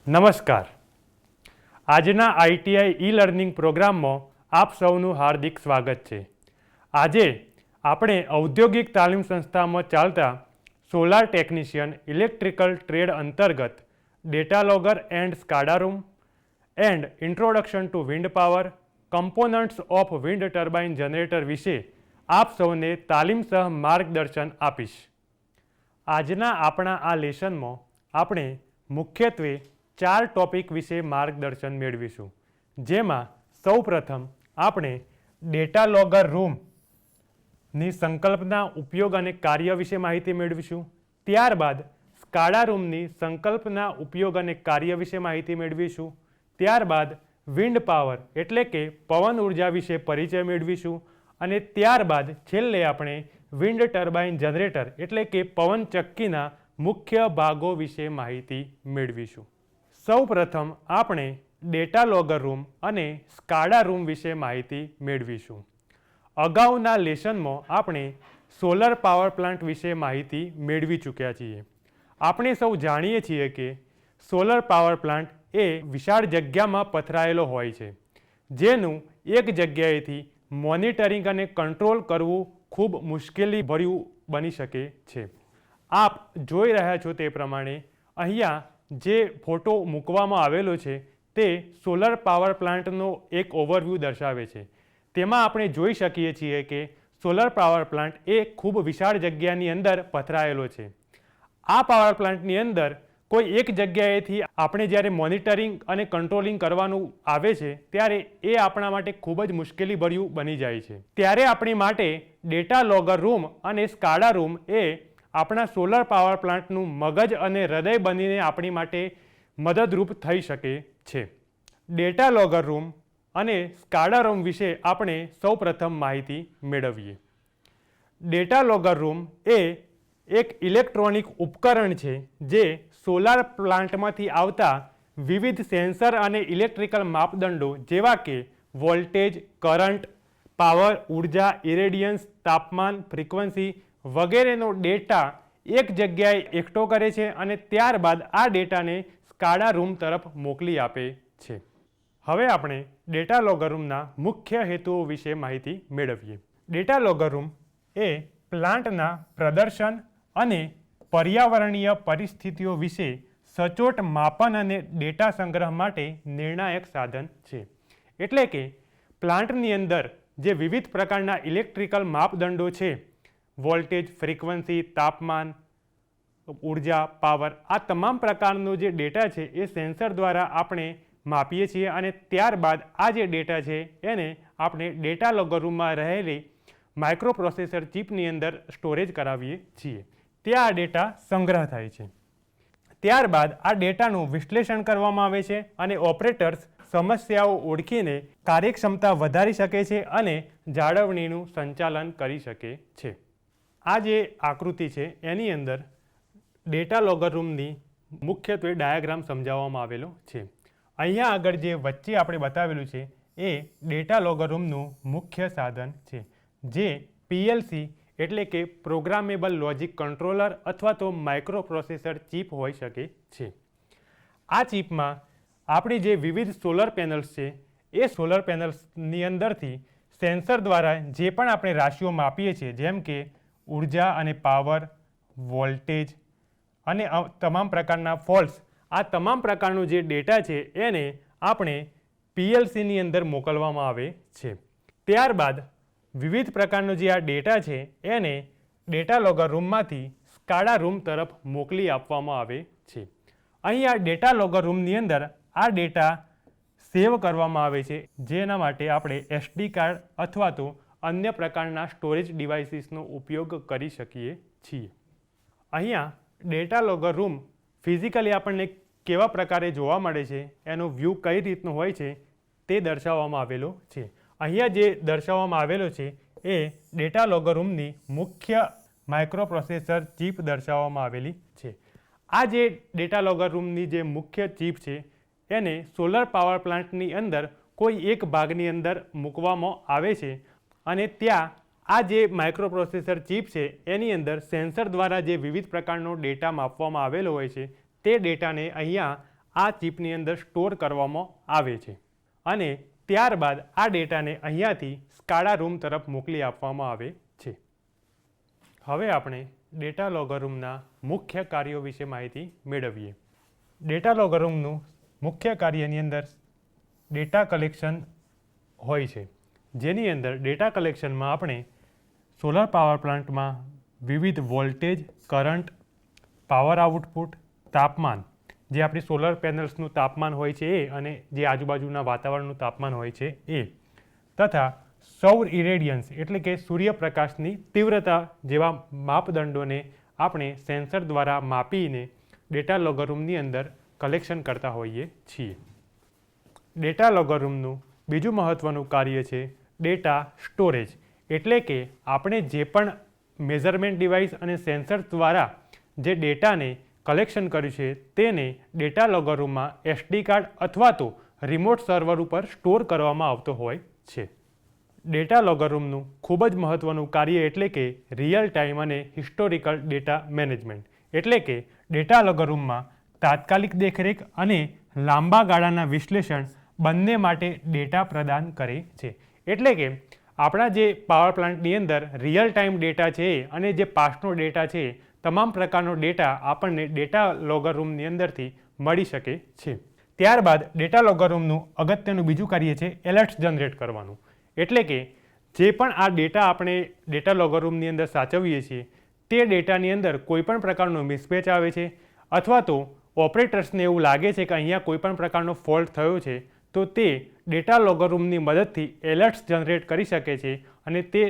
નમસ્કાર. આજના ITI e learning પ્રોગ્રામમાં આપ સૌનું હાર્દિક સ્વાગત છે. આજે આપણે ઔદ્યોગિક તાલીમ સંસ્થામાં ચાલતા સોલાર ટેકનિશિયન ઇલેક્ટ્રિકલ ટ્રેડ અંતર્ગત data logger and SCADA room and introduction to wind power components of wind turbine generator વિશે આપ સૌને તાલીમ સહ માર્ગદર્શન આપીશ. આજના આપણા આ લેસનમાં આપણે મુખ્યત્વે 4 ટોપિક વિશે માર્ગદર્શન મેળવીશું, જેમાં સૌપ્રથમ આપણે ડેટા લોગર રૂમની સંકલ્પના, ઉપયોગ અને કાર્ય વિશે માહિતી મેળવીશું. ત્યારબાદ સ્કાડા રૂમની સંકલ્પના, ઉપયોગ અને કાર્ય વિશે માહિતી મેળવીશું. ત્યારબાદ વિન્ડ પાવર એટલે કે પવન ઉર્જા વિશે પરિચય મેળવીશું અને ત્યારબાદ છેલ્લે આપણે વિન્ડ ટર્બાઇન જનરેટર એટલે કે પવન ચક્કીના મુખ્ય ભાગો વિશે માહિતી મેળવીશું. સૌપ્રથમ આપણે ડેટા લોગર રૂમ અને સ્કાડા રૂમ વિશે માહિતી મેળવીશું. અગાઉના લેસનમાં આપણે સોલર પાવર પ્લાન્ટ વિશે માહિતી મેળવી ચૂક્યા છીએ. આપણે સૌ જાણીએ છીએ કે સોલર પાવર પ્લાન્ટ એ વિશાળ જગ્યામાં પથરાયેલો હોય છે, જેનું એક જગ્યાએથી મોનિટરિંગ અને કંટ્રોલ કરવું ખૂબ મુશ્કેલીભર્યું બની શકે છે. આપ જોઈ રહ્યા છો તે પ્રમાણે અહીંયા જે ફોટો મૂકવામાં આવેલો છે તે સોલર પાવર પ્લાન્ટનો એક ઓવરવ્યૂ દર્શાવે છે. તેમાં આપણે જોઈ શકીએ છીએ કે સોલર પાવર પ્લાન્ટ એ ખૂબ વિશાળ જગ્યાની અંદર પથરાયેલો છે. આ પાવર પ્લાન્ટની અંદર કોઈ એક જગ્યાએથી આપણે જ્યારે મોનિટરિંગ અને કંટ્રોલિંગ કરવાનું આવે છે ત્યારે એ આપણા માટે ખૂબ જ મુશ્કેલીભર્યું બની જાય છે. ત્યારે આપણી માટે ડેટા લોગર રૂમ અને સ્કાડા રૂમ એ આપણા સોલર પાવર પ્લાન્ટનું મગજ અને હૃદય બનીને આપણી માટે મદદરૂપ થઈ શકે છે. ડેટા લોગર રૂમ અને સ્કાડા રૂમ વિશે આપણે સૌપ્રથમ માહિતી મેળવીએ. ડેટા લોગર રૂમ એ એક ઇલેક્ટ્રોનિક ઉપકરણ છે જે સોલાર પ્લાન્ટમાંથી આવતા વિવિધ સેન્સર અને ઇલેક્ટ્રિકલ માપદંડો જેવા કે વોલ્ટેજ, કરંટ, પાવર, ઉર્જા, ઇરેડિયન્સ, તાપમાન, ફ્રીક્વન્સી વગેરેનો ડેટા એક જગ્યાએ એકઠો કરે છે અને ત્યારબાદ આ ડેટાને સ્કાડા રૂમ તરફ મોકલી આપે છે. હવે આપણે ડેટા લોગર રૂમના મુખ્ય હેતુઓ વિશે માહિતી મેળવીએ. ડેટા લોગર રૂમ એ પ્લાન્ટના પ્રદર્શન અને પર્યાવરણીય પરિસ્થિતિઓ વિશે સચોટ માપન અને ડેટા સંગ્રહ માટે નિર્ણાયક સાધન છે. એટલે કે પ્લાન્ટની અંદર જે વિવિધ પ્રકારના ઇલેક્ટ્રિકલ માપદંડો છે, વોલ્ટેજ, ફ્રીક્વન્સી, તાપમાન, ઉર્જા, પાવર, આ તમામ પ્રકારનો જે ડેટા છે એ સેન્સર દ્વારા આપણે માપીએ છીએ અને ત્યારબાદ આ જે ડેટા છે એને આપણે ડેટા લોગર રૂમમાં રહેલી માઇક્રો પ્રોસેસર ચિપની અંદર સ્ટોરેજ કરાવીએ છીએ. ત્યાં આ ડેટા સંગ્રહ થાય છે. ત્યારબાદ આ ડેટાનું વિશ્લેષણ કરવામાં આવે છે અને ઓપરેટર્સ સમસ્યાઓ ઓળખીને કાર્યક્ષમતા વધારી શકે છે અને જાળવણીનું સંચાલન કરી શકે છે. આ જે આકૃતિ છે એની અંદર ડેટા લોગર રૂમની મુખ્યત્વે ડાયાગ્રામ સમજાવવામાં આવેલો છે. અહીંયા આગળ જે વચ્ચે આપણે બતાવેલું છે એ ડેટા લોગર રૂમનું મુખ્ય સાધન છે, જે પીએલસી એટલે કે પ્રોગ્રામેબલ લોજિક કંટ્રોલર અથવા તો માઇક્રો પ્રોસેસર ચિપ હોઈ શકે છે. આ ચિપમાં આપણી જે વિવિધ સોલર પેનલ્સ છે એ સોલર પેનલ્સની અંદરથી સેન્સર દ્વારા જે પણ આપણે રાશિઓ માપીએ છીએ, જેમ કે ઉર્જા અને પાવર, વોલ્ટેજ અને તમામ પ્રકારના ફોલ્ટ્સ, આ તમામ પ્રકારનો જે ડેટા છે એને આપણે પીએલસીની અંદર મોકલવામાં આવે છે. ત્યારબાદ વિવિધ પ્રકારનો જે આ ડેટા છે એને ડેટા લોગર રૂમમાંથી સ્કાડા રૂમ તરફ મોકલી આપવામાં આવે છે. અહીં આ ડેટા લોગર રૂમની અંદર આ ડેટા સેવ કરવામાં આવે છે, જેના માટે આપણે એસડી કાર્ડ અથવા તો અન્ય પ્રકારના સ્ટોરેજ ડિવાઇસીસનો ઉપયોગ કરી શકીએ છીએ. અહીંયા ડેટા લોગર રૂમ ફિઝિકલી આપણને કેવા પ્રકારે જોવા મળે છે, એનો વ્યૂ કઈ રીતનો હોય છે તે દર્શાવવામાં આવેલો છે. અહીંયા જે દર્શાવવામાં આવેલો છે એ ડેટા લોગર રૂમની મુખ્ય માઇક્રો પ્રોસેસર ચિપ દર્શાવવામાં આવેલી છે. આ જે ડેટા લોગર રૂમની જે મુખ્ય ચિપ છે એને સોલર પાવર પ્લાન્ટની અંદર કોઈ એક ભાગની અંદર મૂકવામાં આવે છે અને ત્યાં આ જે માઇક્રો પ્રોસેસર ચિપ છે એની અંદર સેન્સર દ્વારા જે વિવિધ પ્રકારનો ડેટા માપવામાં આવેલો હોય છે તે ડેટાને અહીંયા આ ચિપની અંદર સ્ટોર કરવામાં આવે છે અને ત્યારબાદ આ ડેટાને અહીંયાથી સ્કાડા રૂમ તરફ મોકલી આપવામાં આવે છે. હવે આપણે ડેટા લોગર રૂમના મુખ્ય કાર્યો વિશે માહિતી મેળવીએ. ડેટા લોગર રૂમનું મુખ્ય કાર્યની અંદર ડેટા કલેક્શન હોય છે, જેની અંદર ડેટા કલેક્શનમાં આપણે સોલર પાવર પ્લાન્ટમાં વિવિધ વોલ્ટેજ, કરંટ, પાવર આઉટપુટ, તાપમાન, જે આપણી સોલર પેનલ્સનું તાપમાન હોય છે એ અને જે આજુબાજુના વાતાવરણનું તાપમાન હોય છે એ, તથા સૌર ઇરેડિયન્સ એટલે કે સૂર્યપ્રકાશની તીવ્રતા જેવા માપદંડોને આપણે સેન્સર દ્વારા માપીને ડેટા લોગર રૂમની અંદર કલેક્શન કરતા હોઈએ છીએ. ડેટા લોગર રૂમનું બીજું મહત્ત્વનું કાર્ય છે ડેટા સ્ટોરેજ, એટલે કે આપણે જે પણ મેઝરમેન્ટ ડિવાઇસ અને સેન્સર દ્વારા જે ડેટાને કલેક્શન કર્યું છે તેને ડેટા લોગર રૂમમાં SD કાર્ડ અથવા તો રિમોટ સર્વર ઉપર સ્ટોર કરવામાં આવતો હોય છે. ડેટા લોગર રૂમનું ખૂબ જ મહત્ત્વનું કાર્ય એટલે કે રિયલ ટાઈમ અને હિસ્ટોરિકલ ડેટા મેનેજમેન્ટ, એટલે કે ડેટા લોગર રૂમમાં તાત્કાલિક દેખરેખ અને લાંબા ગાળાના વિશ્લેષણ બંને માટે ડેટા પ્રદાન કરે છે. એટલે કે આપણા જે પાવર પ્લાન્ટની અંદર રિયલ ટાઈમ ડેટા છે અને જે પાસ્ટનો ડેટા છે, તમામ પ્રકારનો ડેટા આપણને ડેટા લોગર રૂમની અંદરથી મળી શકે છે. ત્યારબાદ ડેટા લોગર રૂમનું અગત્યનું બીજું કાર્ય છે એલર્ટ્સ જનરેટ કરવાનું, એટલે કે જે પણ આ ડેટા આપણે ડેટા લોગર રૂમની અંદર સાચવીએ છીએ તે ડેટાની અંદર કોઈપણ પ્રકારનો મિસમેચ આવે છે અથવા તો ઓપરેટર્સને એવું લાગે છે કે અહીંયા કોઈપણ પ્રકારનો ફોલ્ટ થયો છે, તો તે ડેટા લોગર રૂમની મદદથી એલર્ટ્સ જનરેટ કરી શકે છે અને તે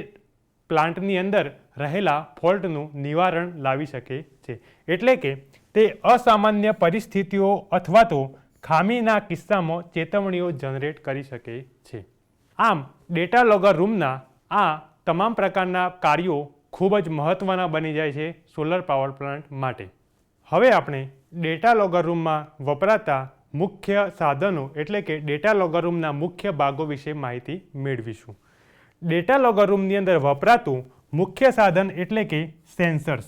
પ્લાન્ટની અંદર રહેલા ફોલ્ટનું નિવારણ લાવી શકે છે. એટલે કે તે અસામાન્ય પરિસ્થિતિઓ અથવા તો ખામીના કિસ્સામાં ચેતવણીઓ જનરેટ કરી શકે છે. આમ ડેટા લોગર રૂમના આ તમામ પ્રકારના કાર્યો ખૂબ જ મહત્ત્વના બની જાય છે સોલર પાવર પ્લાન્ટ માટે. હવે આપણે ડેટા લોગર રૂમમાં વપરાતા મુખ્ય સાધનો એટલે કે ડેટા લોગર રૂમના મુખ્ય ભાગો વિશે માહિતી મેળવીશું. ડેટા લોગર રૂમની અંદર વપરાતું મુખ્ય સાધન એટલે કે સેન્સર્સ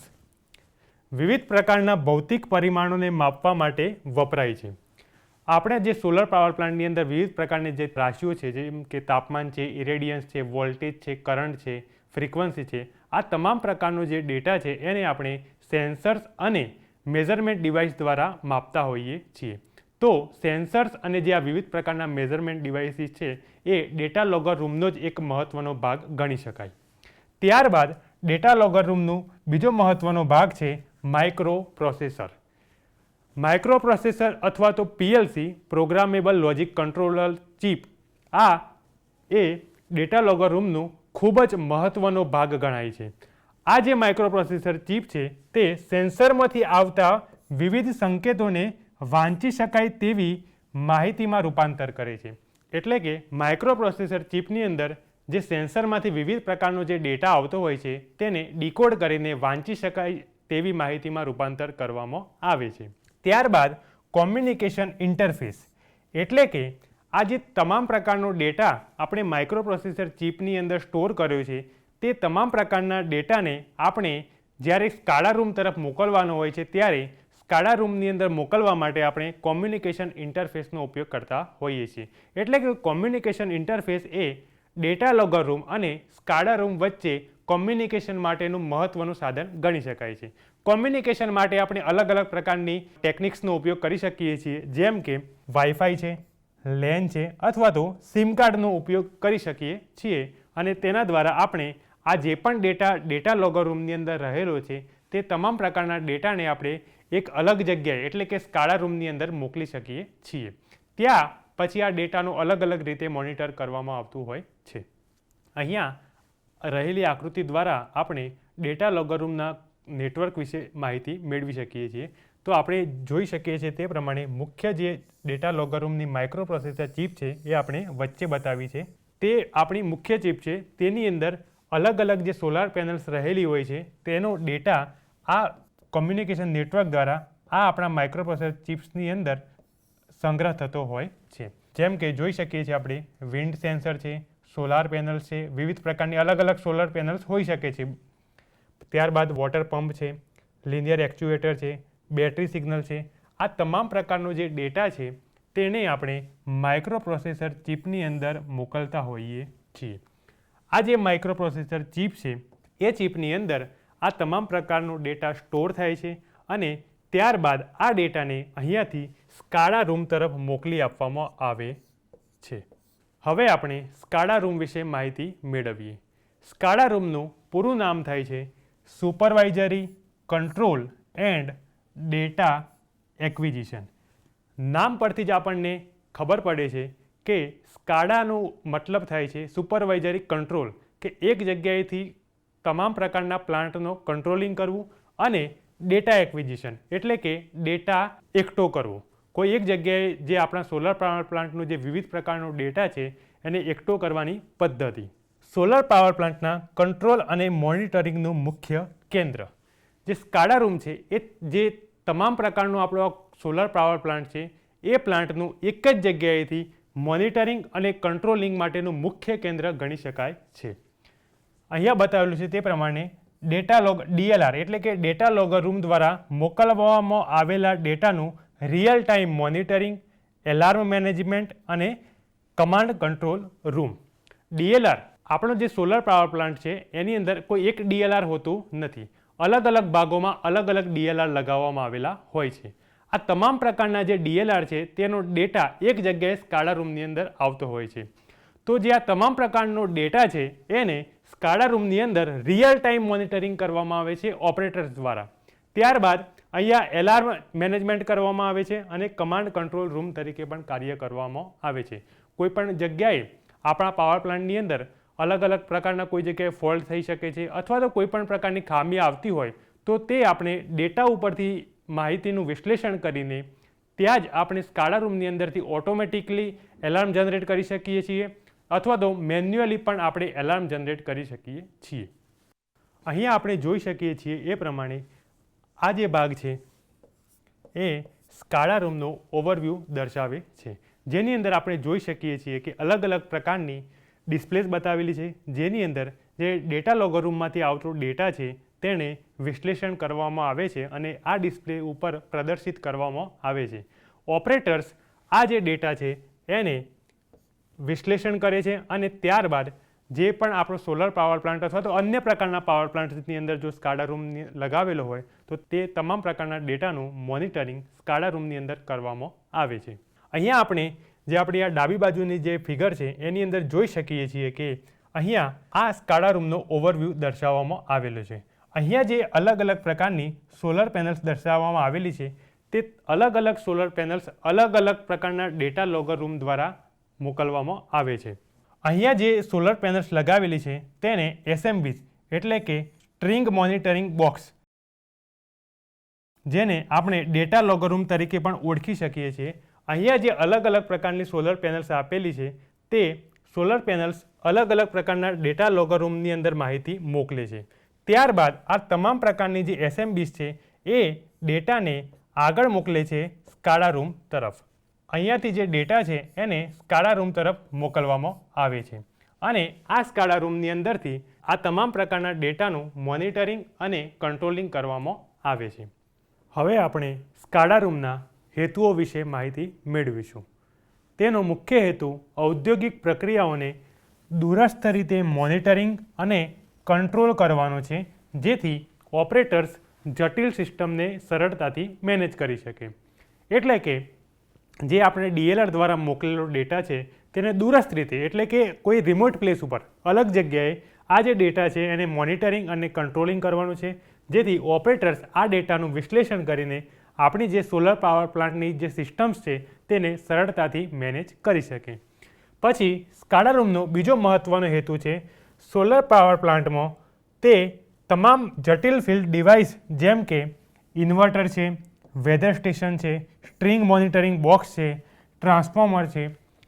વિવિધ પ્રકારના ભૌતિક પરિમાણોને માપવા માટે વપરાય છે. આપણે જે સોલર પાવર પ્લાન્ટની અંદર વિવિધ પ્રકારની જે રાશિઓ છે, જેમ કે તાપમાન છે, ઇરેડિયન્સ છે, વોલ્ટેજ છે, કરંટ છે, ફ્રીક્વન્સી છે, આ તમામ પ્રકારનો જે ડેટા છે એને આપણે સેન્સર્સ અને મેઝરમેન્ટ ડિવાઇસ દ્વારા માપતા હોઈએ છીએ. તો સેન્સર્સ અને જે આ વિવિધ પ્રકારના મેઝરમેન્ટ ડિવાઇસીસ છે એ ડેટા લોગર રૂમનો જ એક મહત્ત્વનો ભાગ ગણી શકાય. ત્યારબાદ ડેટા લોગર રૂમનું બીજો મહત્ત્વનો ભાગ છે માઇક્રો પ્રોસેસર. માઇક્રો પ્રોસેસર અથવા તો PLC programmable logic controller chip, આ એ ડેટા લોગર રૂમનું ખૂબ જ મહત્ત્વનો ભાગ ગણાય છે. આ જે માઇક્રો પ્રોસેસર ચિપ છે તે સેન્સરમાંથી આવતા વિવિધ સંકેતોને વાંચી શકાય તેવી માહિતીમાં રૂપાંતર કરે છે. એટલે કે માઇક્રો પ્રોસેસર ચિપની અંદર જે સેન્સરમાંથી વિવિધ પ્રકારનો જે ડેટા આવતો હોય છે તેને ડીકોડ કરીને વાંચી શકાય તેવી માહિતીમાં રૂપાંતર કરવામાં આવે છે. ત્યારબાદ કોમ્યુનિકેશન ઇન્ટરફેસ, એટલે કે આ જે તમામ પ્રકારનો ડેટા આપણે માઇક્રો પ્રોસેસર ચિપની અંદર સ્ટોર કર્યો છે તે તમામ પ્રકારના ડેટાને આપણે જ્યારે સ્કાડા રૂમ તરફ મોકલવાનો હોય છે ત્યારે સ્કાડા રૂમની અંદર મોકલવા માટે આપણે કોમ્યુનિકેશન ઇન્ટરફેસનો ઉપયોગ કરતા હોઈએ છીએ. એટલે કે કોમ્યુનિકેશન ઇન્ટરફેસ એ ડેટા લોગર રૂમ અને સ્કાડા રૂમ વચ્ચે કોમ્યુનિકેશન માટેનું મહત્ત્વનું સાધન ગણી શકાય છે. કોમ્યુનિકેશન માટે આપણે અલગ અલગ પ્રકારની ટેકનિક્સનો ઉપયોગ કરી શકીએ છીએ, જેમ કે વાઈફાઈ છે, લેન છે અથવા તો સિમ કાર્ડનો ઉપયોગ કરી શકીએ છીએ અને તેના દ્વારા આપણે આ જે પણ ડેટા લોગર રૂમની અંદર રહેલો છે તે તમામ પ્રકારના ડેટાને આપણે એક અલગ જગ્યાએ એટલે કે સ્કાડા રૂમની અંદર મોકલી શકીએ છીએ. ત્યાં પછી આ ડેટાનું અલગ અલગ રીતે મોનિટર કરવામાં આવતું હોય છે. અહીંયા રહેલી આકૃતિ દ્વારા આપણે ડેટા લોગર રૂમના નેટવર્ક વિશે માહિતી મેળવી શકીએ છીએ. તો આપણે જોઈ શકીએ છીએ તે પ્રમાણે મુખ્ય જે ડેટા લોગર રૂમની માઇક્રો પ્રોસેસર ચિપ છે એ આપણે વચ્ચે બતાવી છે. તે આપણી મુખ્ય ચિપ છે, તેની અંદર અલગ અલગ જે સોલાર પેનલ્સ રહેલી હોય છે તેનો ડેટા આ કોમ્યુનિકેશન નેટવર્ક દ્વારા આ આપણા માઇક્રો પ્રોસેસર ચિપ્સની અંદર સંગ્રહ થતો હોય છે. જેમ કે જોઈ શકીએ છીએ આપણે વિન્ડ સેન્સર છે, સોલાર પેનલ્સ છે, વિવિધ પ્રકારની અલગ અલગ સોલાર પેનલ્સ હોઈ શકે છે. ત્યારબાદ વોટર પંપ છે, લિનિયર એક્ચ્યુએટર છે, બેટરી સિગ્નલ છે. આ તમામ પ્રકારનો જે ડેટા છે તેને આપણે માઇક્રોપ્રોસેસર ચિપની અંદર મોકલતા હોઈએ છીએ. આ જે માઇક્રોપ્રોસેસર ચિપ છે એ ચિપની અંદર આ તમામ પ્રકારનો ડેટા સ્ટોર થાય છે અને ત્યારબાદ આ ડેટાને અહીંયાથી સ્કાડા રૂમ તરફ મોકલી આપવામાં આવે છે. હવે આપણે સ્કાડા રૂમ વિશે માહિતી મેળવીએ. સ્કાડા રૂમનું પૂરું નામ થાય છે supervisory control and data acquisition. નામ પરથી જ આપણને ખબર પડે છે કે સ્કાડાનું મતલબ થાય છે સુપરવાઇઝરી કંટ્રોલ, કે એક જગ્યાએથી તમામ પ્રકારના પ્લાન્ટનો કંટ્રોલિંગ કરવું, અને ડેટા એક્વિઝિશન એટલે કે ડેટા એકઠો કરવો. કોઈ એક જગ્યાએ જે આપણા સોલર પાવર પ્લાન્ટનું જે વિવિધ પ્રકારનો ડેટા છે એને એકઠો કરવાની પદ્ધતિ. સોલર પાવર પ્લાન્ટના કંટ્રોલ અને મોનિટરિંગનું મુખ્ય કેન્દ્ર જે સ્કાડા રૂમ છે એ જે તમામ પ્રકારનો આપણો સોલર પાવર પ્લાન્ટ છે એ પ્લાન્ટનું એક જ જગ્યાએથી મોનિટરિંગ અને કંટ્રોલિંગ માટેનું મુખ્ય કેન્દ્ર ગણી શકાય છે. અહીંયા બતાવેલું છે તે પ્રમાણે ડેટા લોગ DLR એટલે કે ડેટા લોગર રૂમ દ્વારા મોકલવામાં આવેલા ડેટાનું real time monitoring, alarm management અને કમાન્ડ કંટ્રોલ રૂમ. DLR આપણો જે સોલર પાવર પ્લાન્ટ છે એની અંદર કોઈ એક DLR હોતું નથી. અલગ અલગ ભાગોમાં અલગ અલગ DLR લગાવવામાં આવેલા હોય છે. આ તમામ પ્રકારના જે DLR છે તેનો ડેટા એક જગ્યાએ સ્કાડા રૂમની અંદર આવતો હોય છે. તો જે આ તમામ પ્રકારનો ડેટા છે એને સ્કાડા રૂમની અંદર રિયલ ટાઈમ મોનિટરિંગ કરવામાં આવે છે ઓપરેટર્સ દ્વારા. ત્યારબાદ અહીંયા એલાર્મ મેનેજમેન્ટ કરવામાં આવે છે અને કમાન્ડ કંટ્રોલ રૂમ તરીકે પણ કાર્ય કરવામાં આવે છે. કોઈપણ જગ્યાએ આપણા પાવર પ્લાન્ટની અંદર અલગ અલગ પ્રકારના કોઈ જગ્યાએ ફોલ્ટ થઈ શકે છે અથવા તો કોઈપણ પ્રકારની ખામી આવતી હોય તો તે આપણે ડેટા ઉપરથી માહિતીનું વિશ્લેષણ કરીને ત્યાં જ આપણે સ્કાડા રૂમની અંદરથી ઓટોમેટિકલી એલાર્મ જનરેટ કરી શકીએ છીએ અથવા તો મેન્યુઅલી પણ આપણે એલાર્મ જનરેટ કરી શકીએ છીએ. અહીંયા આપણે જોઈ શકીએ છીએ એ પ્રમાણે આ જે ભાગ છે એ સ્કાડા રૂમનો ઓવરવ્યૂ દર્શાવે છે, જેની અંદર આપણે જોઈ શકીએ છીએ કે અલગ અલગ પ્રકારની ડિસ્પ્લેસ બતાવેલી છે, જેની અંદર જે ડેટા લોગર રૂમમાંથી આવતો ડેટા છે તેને વિશ્લેષણ કરવામાં આવે છે અને આ ડિસ્પ્લે ઉપર પ્રદર્શિત કરવામાં આવે છે. ઓપરેટર્સ આ જે ડેટા છે એને વિશ્લેષણ કરે છે અને ત્યારબાદ જે પણ આપણો સોલર પાવર પ્લાન્ટ અથવા તો અન્ય પ્રકારના પાવર પ્લાન્ટની અંદર જો સ્કાડા રૂમ લગાવેલો હોય તો તે તમામ પ્રકારના ડેટાનું મોનિટરિંગ સ્કાડા રૂમની અંદર કરવામાં આવે છે. અહીંયા આપણે જે આપણી આ ડાબી બાજુની જે ફિગર છે એની અંદર જોઈ શકીએ છીએ કે અહીંયા આ સ્કાડા રૂમનો ઓવરવ્યૂ દર્શાવવામાં આવેલો છે. અહીંયા જે અલગ અલગ પ્રકારની સોલર પેનલ્સ દર્શાવવામાં આવેલી છે તે અલગ અલગ સોલર પેનલ્સ અલગ અલગ પ્રકારના ડેટા લોગર રૂમ દ્વારા મોકલવામાં આવે છે. અહીંયા જે સોલર પેનલ્સ લગાવેલી છે તેને SMBs એટલે કે સ્ટ્રિંગ મોનિટરિંગ બોક્સ, જેને આપણે ડેટા લોગર રૂમ તરીકે પણ ઓળખી શકીએ છીએ. અહીંયા જે અલગ અલગ પ્રકારની સોલર પેનલ્સ આપેલી છે તે સોલર પેનલ્સ અલગ અલગ પ્રકારના ડેટા લોગર રૂમની અંદર માહિતી મોકલે છે. ત્યારબાદ આ તમામ પ્રકારની જે SMBs છે એ ડેટાને આગળ મોકલે છે સ્કાડા રૂમ તરફ. અહીંયાથી જે ડેટા છે એને સ્કાડા રૂમ તરફ મોકલવામાં આવે છે અને આ સ્કાડા રૂમની અંદરથી આ તમામ પ્રકારના ડેટાનું મોનિટરિંગ અને કંટ્રોલિંગ કરવામાં આવે છે. હવે આપણે સ્કાડા રૂમના હેતુઓ વિશે માહિતી મેળવીશું. તેનો મુખ્ય હેતુ ઔદ્યોગિક પ્રક્રિયાઓને દૂરસ્થ રીતે મોનિટરિંગ અને કંટ્રોલ કરવાનો છે, જેથી ઓપરેટર્સ જટિલ સિસ્ટમને સરળતાથી મેનેજ કરી શકે. એટલે કે જે આપણે DLR દ્વારા મોકલેલો ડેટા છે તેને દૂરસ્થ રીતે એટલે કે કોઈ રિમોટ પ્લેસ ઉપર અલગ જગ્યાએ આ જે ડેટા છે એને મોનિટરિંગ અને કંટ્રોલિંગ કરવાનું છે, જેથી ઓપરેટર્સ આ ડેટાનું વિશ્લેષણ કરીને આપણી જે સોલર પાવર પ્લાન્ટની જે સિસ્ટમ્સ છે તેને સરળતાથી મેનેજ કરી શકે. પછી સ્કાડા રૂમનો બીજો મહત્ત્વનો હેતુ છે સોલર પાવર પ્લાન્ટમાં તે તમામ જટિલ ફિલ્ડ ડિવાઇસ જેમ કે ઇન્વર્ટર છે, વેધર સ્ટેશન છે, સ્ટ્રિંગ મોનિટરિંગ બોક્સ છે, ટ્રાન્સફોર્મર છે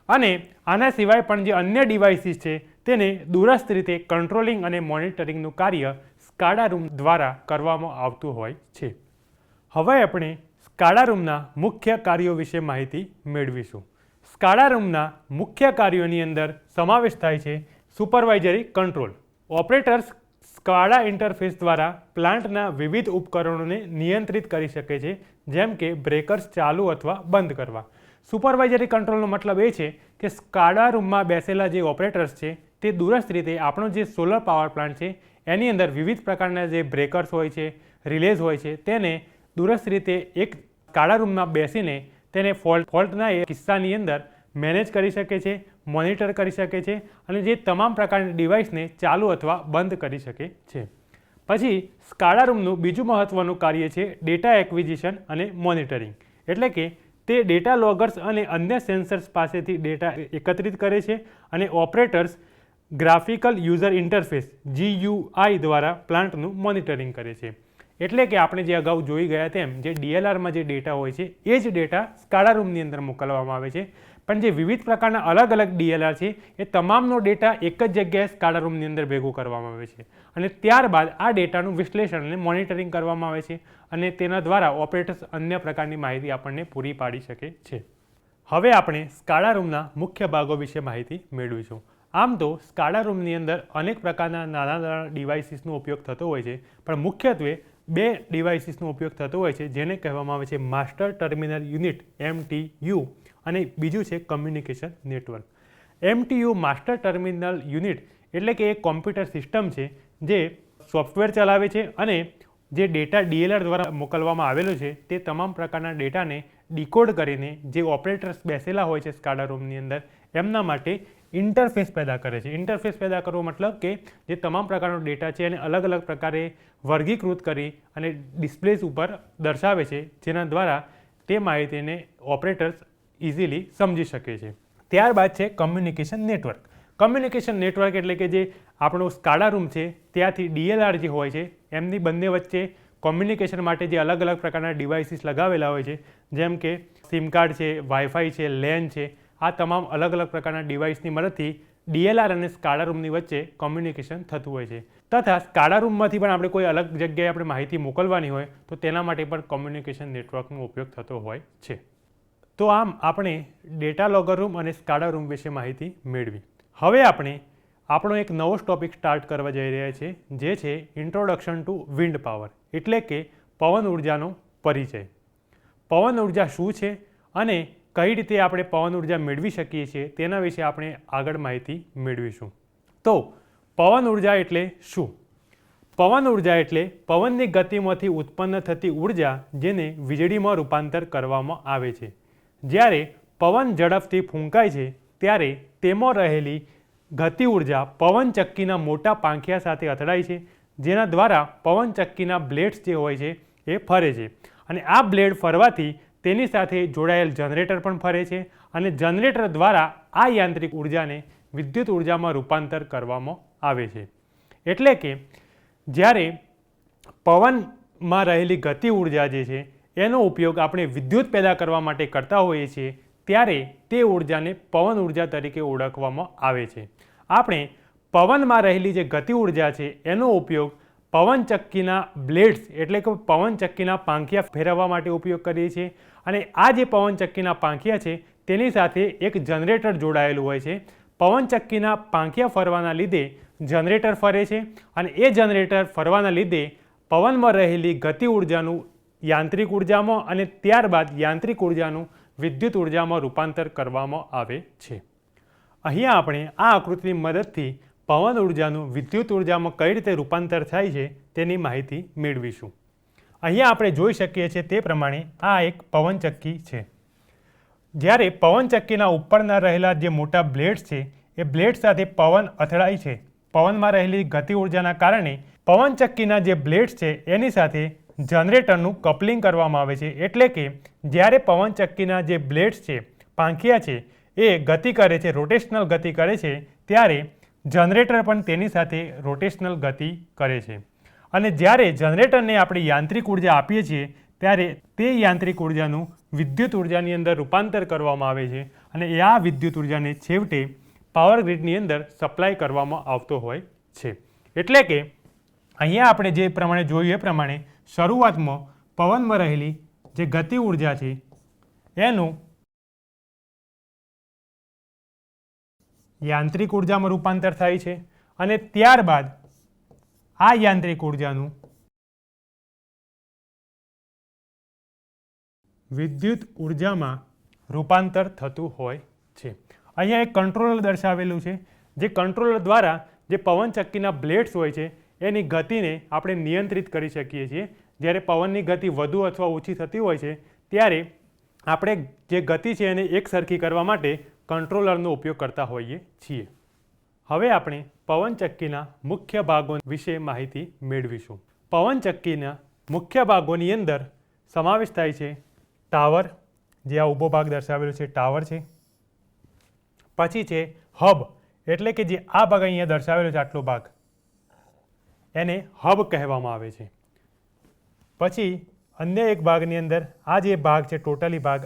અને આના સિવાય પણ જે અન્ય ડિવાઇસીસ છે તેને દૂરસ્થ રીતે કંટ્રોલિંગ અને મોનિટરિંગનું કાર્ય સ્કાડા રૂમ દ્વારા કરવામાં આવતું હોય છે. હવે આપણે સ્કાડા રૂમના મુખ્ય કાર્યો વિશે માહિતી મેળવીશું. સ્કાડા રૂમના મુખ્ય કાર્યોની અંદર સમાવેશ થાય છે supervisory control. Operators SCADA interface દ્વારા પ્લાન્ટના વિવિધ ઉપકરણોને નિયંત્રિત કરી શકે છે, જેમ કે બ્રેકર્સ ચાલુ અથવા બંધ કરવા. સુપરવાઇઝરી કંટ્રોલનો મતલબ એ છે કે સ્કાડા રૂમમાં બેસેલા જે ઓપરેટર્સ છે તે દૂરસ્થ રીતે આપણો જે સોલર પાવર પ્લાન્ટ છે એની અંદર વિવિધ પ્રકારના જે બ્રેકર્સ હોય છે, રિલેઝ હોય છે, તેને દૂરસ્થ રીતે એક સ્કાડા રૂમમાં બેસીને તેને ફોલ્ટના એ કિસ્સાની અંદર મેનેજ કરી શકે છે, મોનિટર કરી શકે છે અને જે તમામ પ્રકારની ડિવાઇસને ચાલુ અથવા બંધ કરી શકે છે. પછી સ્કાડા રૂમનું બીજું મહત્ત્વનું કાર્ય છે ડેટા એક્વિઝિશન અને મોનિટરિંગ. એટલે કે તે ડેટા લોગર્સ અને અન્ય સેન્સર્સ પાસેથી ડેટા એકત્રિત કરે છે અને operators graphical user interface GUI દ્વારા પ્લાન્ટનું મોનિટરિંગ કરે છે. એટલે કે આપણે જે અગાઉ જોઈ ગયા તેમ જે DLRમાં જે ડેટા હોય છે એ જ ડેટા સ્કાડા રૂમની અંદર મોકલવામાં આવે છે, પણ જે વિવિધ પ્રકારના અલગ અલગ DLR છે એ તમામનો ડેટા એક જ જગ્યાએ સ્કાડા રૂમની અંદર ભેગું કરવામાં આવે છે અને ત્યારબાદ આ ડેટાનું વિશ્લેષણ અને મોનિટરિંગ કરવામાં આવે છે અને તેના દ્વારા ઓપરેટર્સ અન્ય પ્રકારની માહિતી આપણને પૂરી પાડી શકે છે. હવે આપણે સ્કાડા રૂમના મુખ્ય ભાગો વિશે માહિતી મેળવીશું. આમ તો સ્કાડા રૂમની અંદર અનેક પ્રકારના નાના નાના ડિવાઇસીસનો ઉપયોગ થતો હોય છે, પણ મુખ્યત્વે બે ડિવાઇસીસનો ઉપયોગ થતો હોય છે જેને કહેવામાં આવે છે માસ્ટર ટર્મિનલ યુનિટ MTU અને બીજું છે communication network. MTU master terminal unit એટલે કે એક કોમ્પ્યુટર સિસ્ટમ છે જે સોફ્ટવેર ચલાવે છે અને જે ડેટા DLR દ્વારા મોકલવામાં આવેલો છે તે તમામ પ્રકારના ડેટાને ડીકોડ કરીને જે ઓપરેટર્સ બેસેલા હોય છે સ્કાડા રૂમની અંદર એમના માટે ઇન્ટરફેસ પેદા કરે છે. ઇન્ટરફેસ પેદા કરવો મતલબ કે જે તમામ પ્રકારનો ડેટા છે એને અલગ અલગ પ્રકારે વર્ગીકૃત કરી અને ડિસ્પ્લેસ ઉપર દર્શાવે છે, જેના દ્વારા તે માહિતીને ઓપરેટર્સ ઇઝીલી સમજી શકે છે. ત્યારબાદ છે કમ્યુનિકેશન નેટવર્ક. કમ્યુનિકેશન નેટવર્ક એટલે કે જે આપણો સ્કાડા રૂમ છે ત્યાંથી DLR જે હોય છે એમની બંને વચ્ચે કોમ્યુનિકેશન માટે જે અલગ અલગ પ્રકારના ડિવાઇસીસ લગાવેલા હોય છે, જેમ કે સિમ કાર્ડ છે, વાઈફાઈ છે, LAN છે, આ તમામ અલગ અલગ પ્રકારના ડિવાઇસની મદદથી DLR અને સ્કાડા રૂમની વચ્ચે કોમ્યુનિકેશન થતું હોય છે. તથા સ્કાડા રૂમમાંથી પણ આપણે કોઈ અલગ જગ્યાએ આપણે માહિતી મોકલવાની હોય તો તેના માટે પણ કોમ્યુનિકેશન નેટવર્કનો ઉપયોગ થતો હોય છે. તો આમ આપણે ડેટા લોગર રૂમ અને સ્કાડા રૂમ વિશે માહિતી મેળવી. હવે આપણે આપણો એક નવો ટોપિક સ્ટાર્ટ કરવા જઈ રહ્યા છીએ, જે છે ઇન્ટ્રોડક્શન ટુ વિન્ડ પાવર એટલે કે પવન ઉર્જાનો પરિચય. પવન ઉર્જા શું છે અને કઈ રીતે આપણે પવન ઉર્જા મેળવી શકીએ છીએ તેના વિશે આપણે આગળ માહિતી મેળવીશું. તો પવન ઉર્જા એટલે શું? પવન ઉર્જા એટલે પવનની ગતિમાંથી ઉત્પન્ન થતી ઉર્જા જેને વીજળીમાં રૂપાંતર કરવામાં આવે છે. જ્યારે પવન ઝડપથી ફૂંકાય છે ત્યારે તેમાં રહેલી ગતિ ઉર્જા પવનચક્કીના મોટા પાંખિયા સાથે અથડાય છે, જેના દ્વારા પવનચક્કીના બ્લેડ્સ જે હોય છે એ ફરે છે અને આ બ્લેડ ફરવાથી તેની સાથે જોડાયેલ જનરેટર પણ ફરે છે અને જનરેટર દ્વારા આ યાંત્રિક ઉર્જાને વિદ્યુત ઉર્જામાં રૂપાંતર કરવામાં આવે છે. એટલે કે જ્યારે પવનમાં રહેલી ગતિ ઉર્જા જે છે એનો ઉપયોગ આપણે વિદ્યુત પેદા કરવા માટે કરતા હોઈએ છીએ ત્યારે તે ઉર્જાને પવન ઉર્જા તરીકે ઓળખવામાં આવે છે. આપણે પવનમાં રહેલી જે ગતિ ઉર્જા છે એનો ઉપયોગ પવનચક્કીના બ્લેડ્સ એટલે કે પવનચક્કીના પાંખિયા ફેરવવા માટે ઉપયોગ કરીએ છીએ અને આ જે પવનચક્કીના પાંખિયા છે તેની સાથે એક જનરેટર જોડાયેલું હોય છે. પવનચક્કીના પાંખિયા ફરવાના લીધે જનરેટર ફરે છે અને એ જનરેટર ફરવાના લીધે પવનમાં રહેલી ગતિ ઉર્જાનું યાંત્રિક ઉર્જામાં અને ત્યારબાદ યાંત્રિક ઉર્જાનું વિદ્યુત ઉર્જામાં રૂપાંતર કરવામાં આવે છે. અહીંયા આપણે આ આકૃતિની મદદથી પવન ઉર્જાનું વિદ્યુત ઉર્જામાં કઈ રીતે રૂપાંતર થાય છે તેની માહિતી મેળવીશું. અહીંયા આપણે જોઈ શકીએ છીએ તે પ્રમાણે આ એક પવનચક્કી છે. જ્યારે પવનચક્કીના ઉપરના રહેલા જે મોટા બ્લેડ્સ છે એ બ્લેડ સાથે પવન અથડાય છે. પવનમાં રહેલી ગતિ ઉર્જાના કારણે પવનચક્કીના જે બ્લેડ્સ છે એની સાથે જનરેટરનું કપલિંગ કરવામાં આવે છે. એટલે કે જ્યારે પવનચક્કીના જે બ્લેડ્સ છે, પાંખિયા છે, એ ગતિ કરે છે, રોટેશનલ ગતિ કરે છે, ત્યારે જનરેટર પણ તેની સાથે રોટેશનલ ગતિ કરે છે અને જ્યારે જનરેટરને આપણે યાંત્રિક ઉર્જા આપીએ છીએ ત્યારે તે યાંત્રિક ઉર્જાનું વિદ્યુત ઉર્જાની અંદર રૂપાંતર કરવામાં આવે છે અને આ વિદ્યુત ઉર્જાને છેવટે પાવર ગ્રીડની અંદર સપ્લાય કરવામાં આવતો હોય છે. એટલે કે અહીંયા આપણે જે પ્રમાણે જોયું એ પ્રમાણે શરૂઆતમાં પવનમાં રહેલી જે ગતિ ઉર્જા છે એનું યાંત્રિક ઉર્જામાં રૂપાંતર થાય છે અને ત્યારબાદ આ યાંત્રિક ઉર્જાનું વિદ્યુત ઉર્જામાં રૂપાંતર થતું હોય છે. અહીંયા એક કંટ્રોલર દર્શાવેલું છે, જે કંટ્રોલર દ્વારા જે પવનચક્કીના બ્લેડ્સ હોય છે એની ગતિને આપણે નિયંત્રિત કરી શકીએ છીએ. જ્યારે પવનની ગતિ વધુ અથવા ઓછી થતી હોય છે ત્યારે આપણે જે ગતિ છે એને એક સરખી કરવા માટે કંટ્રોલરનો ઉપયોગ કરતા હોઈએ છીએ. હવે આપણે પવનચક્કીના મુખ્ય ભાગો વિશે માહિતી મેળવીશું. પવનચક્કીના મુખ્ય ભાગોની અંદર સમાવેશ થાય છે ટાવર, જે આ ઊભો ભાગ દર્શાવેલો છે ટાવર છે. પછી છે હબ, એટલે કે જે આ ભાગ અહીંયા દર્શાવેલો છે આટલો ભાગ, એને હબ કહેવામાં આવે છે. પછી અન્ય એક ભાગની અંદર આ જે ભાગ છે ટોટલી ભાગ,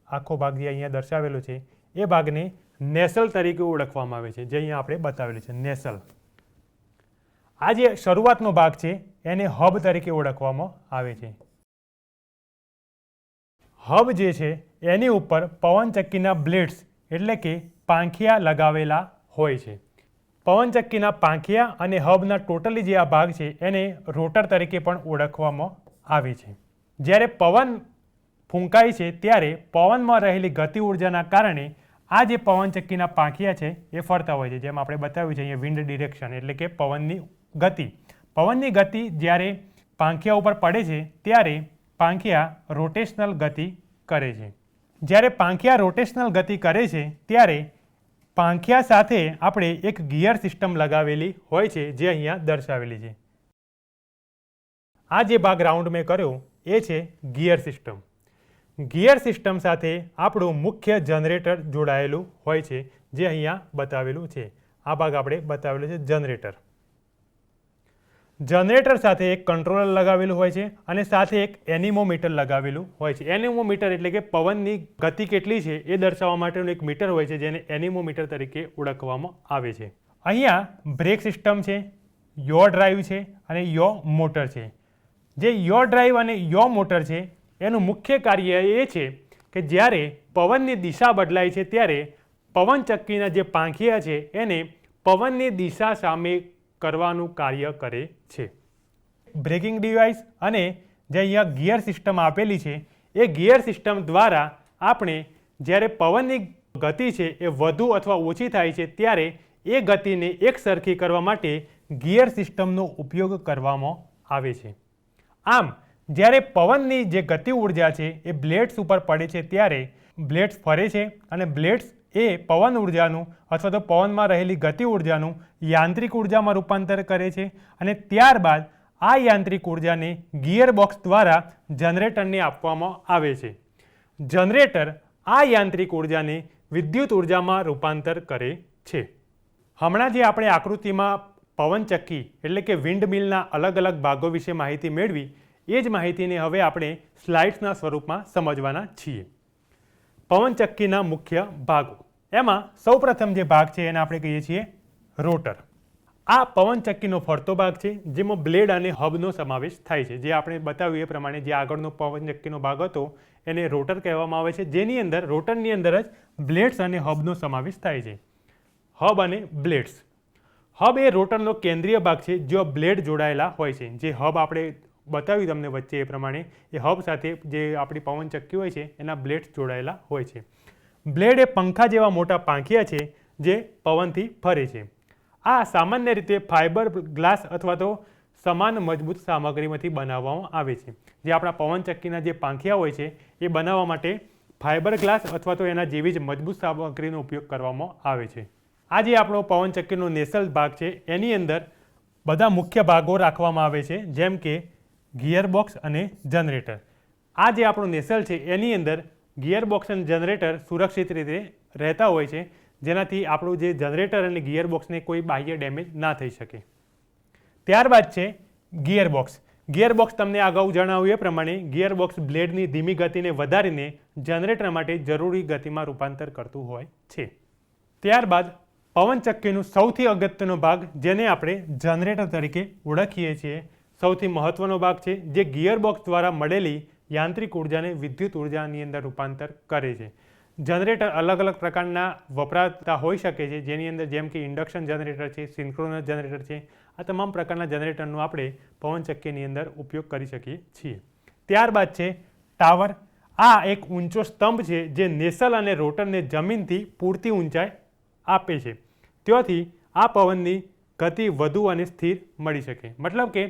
આખો ભાગ જે અહીંયા દર્શાવેલો છે એ ભાગને નેસલ તરીકે ઓળખવામાં આવે છે, જે અહીંયા આપણે બતાવેલું છે નેસલ. આ જે શરૂઆતનો ભાગ છે એને હબ તરીકે ઓળખવામાં આવે છે. હબ જે છે એની ઉપર પવનચક્કીના બ્લેડ્સ એટલે કે પાંખિયા લગાવેલા હોય છે. પવનચક્કીના પાંખિયા અને હબના ટોટલી જે આ ભાગ છે એને રોટર તરીકે પણ ઓળખવામાં આવે છે. જ્યારે પવન ફૂંકાય છે ત્યારે પવનમાં રહેલી ગતિ ઉર્જાના કારણે આ જે પવનચક્કીના પાંખિયા છે એ ફરતા હોય છે, જેમ આપણે બતાવ્યું છે અહીંયા વિન્ડ ડિરેક્શન એટલે કે પવનની ગતિ. પવનની ગતિ જ્યારે પાંખિયા ઉપર પડે છે ત્યારે પાંખિયા રોટેશનલ ગતિ કરે છે. જ્યારે પાંખિયા રોટેશનલ ગતિ કરે છે ત્યારે પાંખિયા સાથે આપણે એક ગિયર સિસ્ટમ લગાવેલી હોય છે, જે અહીંયા દર્શાવેલી છે. આ જે ભાગ રાઉન્ડ મેં કર્યો એ છે ગિયર સિસ્ટમ. ગિયર સિસ્ટમ સાથે આપણું મુખ્ય જનરેટર જોડાયેલું હોય છે, જે અહીંયા બતાવેલું છે. આ ભાગ આપણે બતાવેલો છે જનરેટર. જનરેટર સાથે એક કંટ્રોલર લગાવેલું હોય છે અને સાથે એક એનિમોમીટર લગાવેલું હોય છે. એનિમોમીટર એટલે કે પવનની ગતિ કેટલી છે એ દર્શાવવા માટેનું એક મીટર હોય છે, જેને એનિમોમીટર તરીકે ઓળખવામાં આવે છે. અહીંયા બ્રેક સિસ્ટમ છે, યો ડ્રાઈવ છે અને યો મોટર છે. જે યો ડ્રાઈવ અને યો મોટર છે એનું મુખ્ય કાર્ય એ છે કે જ્યારે પવનની દિશા બદલાય છે ત્યારે પવનચક્કીના જે પાંખિયા છે એને પવનની દિશા સામે કરવાનું કાર્ય કરે છે. બ્રેકિંગ ડિવાઇસ અને જે અહીંયા ગિયર સિસ્ટમ આપેલી છે એ ગિયર સિસ્ટમ દ્વારા આપણે જ્યારે પવનની ગતિ છે એ વધુ અથવા ઓછી થાય છે ત્યારે એ ગતિને એક સરખી કરવા માટે ગિયર સિસ્ટમનો ઉપયોગ કરવામાં આવે છે. આમ જ્યારે પવનની જે ગતિ ઉર્જા છે એ બ્લેડ્સ ઉપર પડે છે ત્યારે બ્લેડ્સ ફરે છે અને બ્લેડ્સ એ પવન ઉર્જાનું અથવા તો પવનમાં રહેલી ગતિ ઉર્જાનું યાંત્રિક ઉર્જામાં રૂપાંતર કરે છે અને ત્યારબાદ આ યાંત્રિક ઉર્જાને ગિયર બોક્સ દ્વારા જનરેટરને આપવામાં આવે છે. જનરેટર આ યાંત્રિક ઉર્જાને વિદ્યુત ઉર્જામાં રૂપાંતર કરે છે. હમણાં જે આપણે આકૃતિમાં પવનચક્કી એટલે કે વિન્ડ મિલના અલગ અલગ ભાગો વિશે માહિતી મેળવી, એ જ માહિતીને હવે આપણે સ્લાઇડ્સના સ્વરૂપમાં સમજવાના છીએ. પવનચક્કીના મુખ્ય ભાગો, એમાં સૌપ્રથમ જે ભાગ છે એને આપણે કહીએ છીએ રોટર. આ પવનચક્કીનો ફરતો ભાગ છે, જેમાં બ્લેડ અને હબનો સમાવેશ થાય છે. જે આપણે બતાવ્યું એ પ્રમાણે જે આગળનો પવનચક્કીનો ભાગ હતો એને રોટર કહેવામાં આવે છે, જેની અંદર રોટરની અંદર જ બ્લેડ્સ અને હબનો સમાવેશ થાય છે. હબ અને બ્લેડ્સ. હબ એ રોટરનો કેન્દ્રીય ભાગ છે, જો બ્લેડ જોડાયેલા હોય છે. જે હબ આપણે બતાવ્યું તમને વચ્ચે એ પ્રમાણે એ હબ સાથે જે આપણી પવનચક્કી હોય છે એના બ્લેડ્સ જોડાયેલા હોય છે. બ્લેડ એ પંખા જેવા મોટા પાંખિયા છે જે પવનથી ફરે છે. આ સામાન્ય રીતે ફાઇબર ગ્લાસ અથવા તો સમાન મજબૂત સામગ્રીમાંથી બનાવવામાં આવે છે. જે આપણા પવનચક્કીના જે પાંખિયા હોય છે એ બનાવવા માટે ફાઇબર ગ્લાસ અથવા તો એના જેવી જ મજબૂત સામગ્રીનો ઉપયોગ કરવામાં આવે છે. આ જે આપણો પવનચક્કીનો નેસલ ભાગ છે એની અંદર બધા મુખ્ય ભાગો રાખવામાં આવે છે, જેમ કે ગિયરબોક્સ અને જનરેટર. આ જે આપણો નેસલ છે એની અંદર ગિયરબોક્સ અને જનરેટર સુરક્ષિત રીતે રહેતા હોય છે, જેનાથી આપણું જે જનરેટર અને ગિયરબોક્સને કોઈ બાહ્ય ડેમેજ ના થઈ શકે. ત્યારબાદ છે ગિયરબોક્સ. ગિયરબોક્સ તમને અગાઉ જણાવ્યું એ પ્રમાણે ગિયરબોક્સ બ્લેડની ધીમી ગતિને વધારીને જનરેટર માટે જરૂરી ગતિમાં રૂપાંતર કરતું હોય છે. ત્યારબાદ પવનચક્કીનું સૌથી અગત્યનો ભાગ, જેને આપણે જનરેટર તરીકે ઓળખીએ છીએ, સૌથી મહત્વનો ભાગ છે, જે ગિયરબોક્સ દ્વારા મળેલી યાંત્રિક ઉર્જાને વિદ્યુત ઉર્જાની અંદર રૂપાંતર કરે છે. જનરેટર અલગ અલગ પ્રકારના વપરાતા હોઈ શકે છે, જેની અંદર જેમ કે ઇન્ડક્શન જનરેટર છે, સિન્ક્રોનસ જનરેટર છે. આ તમામ પ્રકારના જનરેટરનો આપણે પવનચક્કીની અંદર ઉપયોગ કરી શકીએ છીએ. ત્યારબાદ છે ટાવર. આ એક ઊંચો સ્તંભ છે જે નેસલ અને રોટરને જમીનથી પૂરતી ઊંચાઈ આપે છે. ત્યાંથી આ પવનની ગતિ વધુ અને સ્થિર મળી શકે. મતલબ કે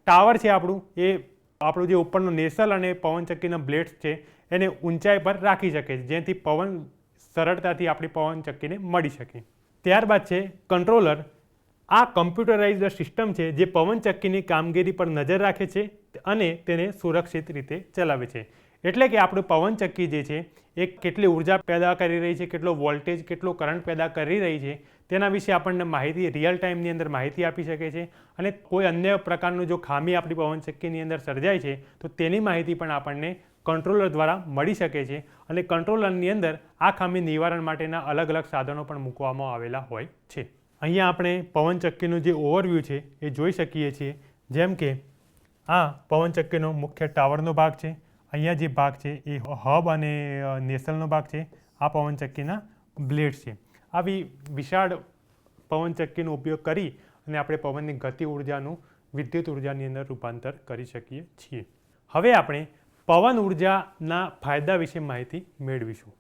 ટાવર છે આપણું જે ઉપરનો નેસલ અને પવનચક્કીના બ્લેડ્સ છે એને ઊંચાઈ પર રાખી શકે છે, જેથી પવન સરળતાથી આપણી પવનચક્કીને મળી શકે. ત્યારબાદ છે કંટ્રોલર. આ કમ્પ્યુટરાઇઝ્ડ સિસ્ટમ છે જે પવનચક્કીની કામગીરી પર નજર રાખે છે અને તેને સુરક્ષિત રીતે ચલાવે છે. એટલે કે આપણું પવનચક્કી જે છે એ કેટલી ઉર્જા પેદા કરી રહી છે, કેટલો વોલ્ટેજ, કેટલો કરંટ પેદા કરી રહી છે તેના વિશે આપણને માહિતી રિયલ ટાઈમની અંદર માહિતી આપી શકે છે. અને કોઈ અન્ય પ્રકારનું જો ખામી આપણી પવનચક્કીની અંદર સર્જાય છે તો તેની માહિતી પણ આપણને કંટ્રોલર દ્વારા મળી શકે છે. અને કંટ્રોલરની અંદર આ ખામી નિવારણ માટેના અલગ અલગ સાધનો પણ મૂકવામાં આવેલા હોય છે. અહીંયા આપણે પવનચક્કીનું જે ઓવરવ્યૂ છે એ જોઈ શકીએ છીએ. જેમ કે આ પવનચક્કીનો મુખ્ય ટાવરનો ભાગ છે. અહીંયા જે ભાગ છે એ હબ અને નેસલનો ભાગ છે. આ પવનચક્કીના બ્લેડ છે. આવી વિશાળ પવનચક્કીનો ઉપયોગ કરી અને આપણે પવનની ગતિ ઉર્જાનું વિદ્યુત ઉર્જાની અંદર રૂપાંતર કરી શકીએ છીએ. હવે આપણે પવન ઉર્જાના ફાયદા વિશે માહિતી મેળવીશું.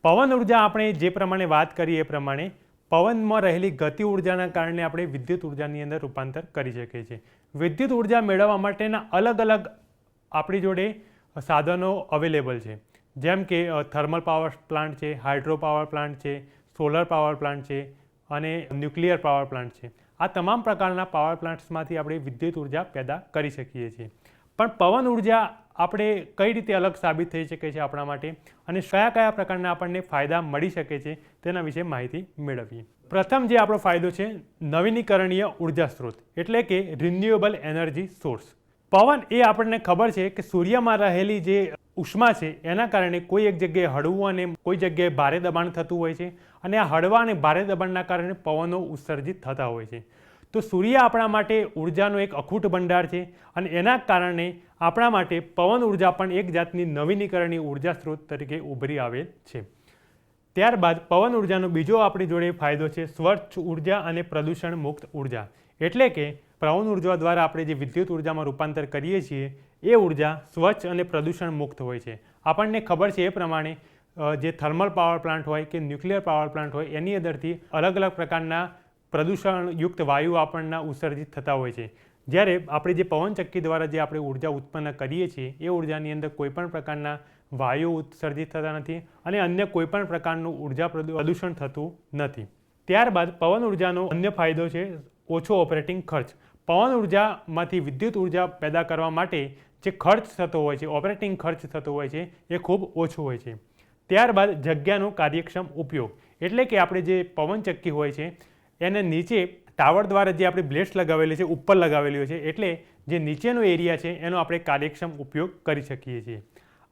પવન ઉર્જા આપણે જે પ્રમાણે વાત કરી એ પ્રમાણે પવનમાં રહેલી ગતિ ઉર્જાના કારણે આપણે વિદ્યુત ઉર્જાની અંદર રૂપાંતર કરી શકીએ છીએ. વિદ્યુત ઉર્જા મેળવવા માટેના અલગ અલગ આપણી જોડે સાધનો અવેલેબલ છે. જેમ કે થર્મલ પાવર પ્લાન્ટ છે, હાઇડ્રો પાવર પ્લાન્ટ છે, સોલર પાવર પ્લાન્ટ છે અને ન્યુક્લિયર પાવર પ્લાન્ટ છે. આ તમામ પ્રકારના પાવર પ્લાન્ટ્સમાંથી આપણે વિદ્યુત ઉર્જા પેદા કરી શકીએ છીએ. પણ પવન ઉર્જા આપણે કઈ રીતે અલગ સાબિત થઈ શકે છે આપણા માટે અને કયા કયા પ્રકારના આપણને ફાયદા મળી શકે છે તેના વિશે માહિતી મેળવીએ. પ્રથમ જે આપણો ફાયદો છે નવીનીકરણીય ઉર્જા સ્ત્રોત એટલે કે રિન્યુએબલ એનર્જી સોર્સ. પવન એ આપણને ખબર છે કે સૂર્યમાં રહેલી જે ઉષ્મા છે એના કારણે કોઈ એક જગ્યાએ હળવું અને કોઈ જગ્યાએ ભારે દબાણ થતું હોય છે અને આ હળવા અને ભારે દબાણના કારણે પવનો ઉત્સર્જિત થતા હોય છે. તો સૂર્ય આપણા માટે ઉર્જાનો એક અખૂટ ભંડાર છે અને એના કારણે આપણા માટે પવન ઉર્જા પણ એક જાતની નવીનીકરણીય ઉર્જા સ્ત્રોત તરીકે ઉભરી આવેલ છે. ત્યારબાદ પવન ઉર્જાનો બીજો આપણી જોડે ફાયદો છે સ્વચ્છ ઉર્જા અને પ્રદૂષણ મુક્ત ઉર્જા. એટલે કે પવન ઉર્જા દ્વારા આપણે જે વિદ્યુત ઉર્જામાં રૂપાંતર કરીએ છીએ એ ઉર્જા સ્વચ્છ અને પ્રદૂષણ મુક્ત હોય છે. આપણને ખબર છે એ પ્રમાણે જે થર્મલ પાવર પ્લાન્ટ હોય કે ન્યુક્લિયર પાવર પ્લાન્ટ હોય એની અંદરથી અલગ અલગ પ્રકારના પ્રદૂષણયુક્ત વાયુ આપણને ઉત્સર્જિત થતા હોય છે. જ્યારે આપણે જે પવનચક્કી દ્વારા જે આપણે ઉર્જા ઉત્પન્ન કરીએ છીએ એ ઉર્જાની અંદર કોઈપણ પ્રકારના વાયુ ઉત્સર્જિત થતા નથી અને અન્ય કોઈપણ પ્રકારનું ઉર્જા પ્રદૂષણ થતું નથી. ત્યારબાદ પવન ઉર્જાનો અન્ય ફાયદો છે ઓછો ઓપરેટિંગ ખર્ચ. પવન ઉર્જામાંથી વિદ્યુત ઉર્જા પેદા કરવા માટે જે ખર્ચ થતો હોય છે, ઓપરેટિંગ ખર્ચ થતો હોય છે એ ખૂબ ઓછો હોય છે. ત્યારબાદ જગ્યાનો કાર્યક્ષમ ઉપયોગ એટલે કે આપણે જે પવનચક્કી હોય છે એને નીચે ટાવર દ્વારા જે આપણે બ્લેડ્સ લગાવેલી છે ઉપર લગાવેલી હોય છે એટલે જે નીચેનો એરિયા છે એનો આપણે કાર્યક્ષમ ઉપયોગ કરી શકીએ છીએ.